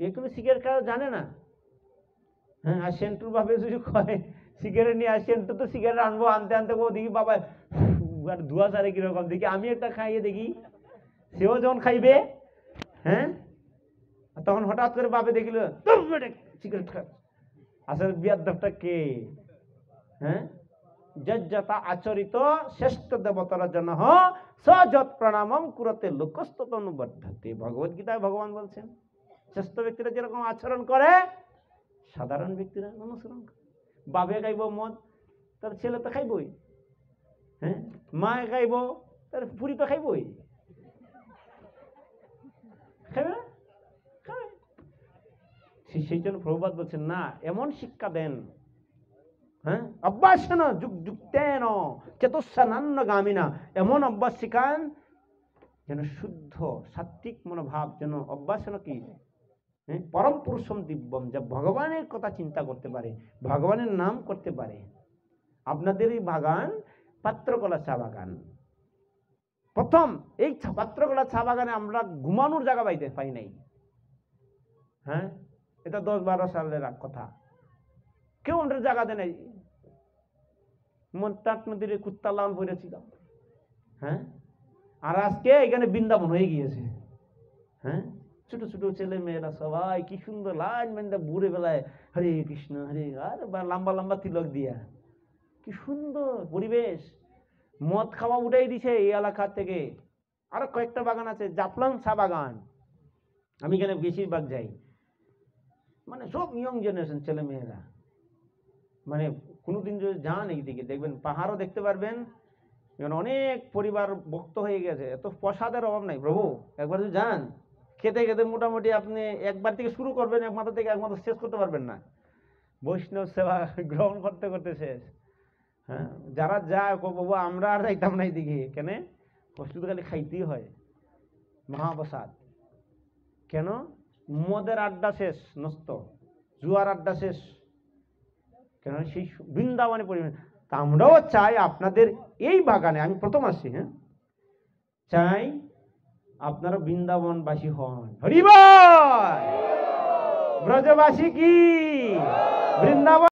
এ কোনো সিগারেট খাওয়া জানে না। হ্যাঁ, আর সেন্টুর বাবা যদি কয় সিগারেট নিয়ে আয়, সেন্টু তো সিগারেট আনবো, আনতে আনতে দেখি বাবা ধোয়া সারে কিরকম, দেখি আমি একটা খাইয়ে দেখি, সেও যখন খাইবে, হ্যাঁ, তখন হঠাৎ করে বাপে দেখিল সিগারেট খা। আসলে বিয়াদবটা কে? হ্যাঁ, যজ্জতা আচরিত শ্রেষ্ঠ দেবতার জন্য সযৎ প্রণামম কুরতে লোকস্তত অনুবর্ধতে। ভগবত গীতায় ভগবান বলছেন শ্রেষ্ঠ ব্যক্তিরা যেরকম আচরণ করে সাধারণ ব্যক্তিরা অনুসরণ করে। বাপে খাইব মদ, তার ছেলে তো খাইবই, হ্যাঁ, মায়ে খাইব, তার পুরি তো খাইবই, খাইবে না? খাবে। সেই জন্য প্রভুপাদ বলছেন না, এমন শিক্ষা দেন, হ্যাঁ, অভ্যাসন যুগ যুক্তেন চতুস্সানান্ন গামিনা, এমন অভ্যাস শিখান যেন শুদ্ধ সাত্বিক মনোভাব, যেন অভ্যাসন কি, পরম পুরুষম দিব্যম, যা ভগবানের কথা চিন্তা করতে পারে, ভগবানের নাম করতে পারে। আপনাদের এই বাগান পাত্রকলা চা বাগান, প্রথম এই পাত্রকলা চা বাগানে আমরা ঘুমানোর জায়গা পাই নাই। হ্যাঁ, এটা 10-12 সালের কথা, কেউ আমাদের জায়গা দেয় নাই। মন্টাট নদীর কুত্তা লাল পড়েছিলাম, হ্যাঁ, আর আজকে এখানে বৃন্দাবন হয়ে গিয়েছে। হ্যাঁ, ছোট ছোট ছেলে মেয়েরা সবাই কি সুন্দর লাইন মেন্দা বুড়ে বেলায় হরে কৃষ্ণ হরে, আর লম্বা লম্বা তিলক দিয়া, কি সুন্দর পরিবেশ। মদ খাওয়া উঠাই দিছে এই এলাকা থেকে। আরো কয়েকটা বাগান আছে, জাফলং চা বাগান, আমি এখানে বেশিরভাগ যাই, মানে সব ইয়ং জেনারেশন ছেলে মেয়েরা। মানে কোনোদিন যদি যান এইদিকে দেখবেন পাহাড়ও দেখতে পারবেন, অনেক পরিবার ভক্ত হয়ে গেছে, এত প্রসাদের অভাব নাই প্রভু। একবার যদি যান, খেতে খেতে মোটামুটি আপনি একবার থেকে শুরু করবেন, এক মাথা থেকে এক মাথা শেষ করতে পারবেন না, বৈষ্ণব সেবা গ্রহণ করতে করতে শেষ। হ্যাঁ, যারা যায় প্রভু আমরা আর যাইতাম না এইদিকে, কেন? শুধু খালি খাইতেই হয় মহাপ্রসাদ। কেন? মদের আড্ডা শেষ নষ্ট, জুয়ার আড্ডা শেষ, কেন? সেই বৃন্দাবনে পরিবেশ। তা আমরাও চাই আপনাদের এই বাগানে, আমি প্রথম আসছি, হ্যাঁ, চাই আপনারা বৃন্দাবনবাসী হন। হরি বল। ব্রজবাসী কি, বৃন্দাবন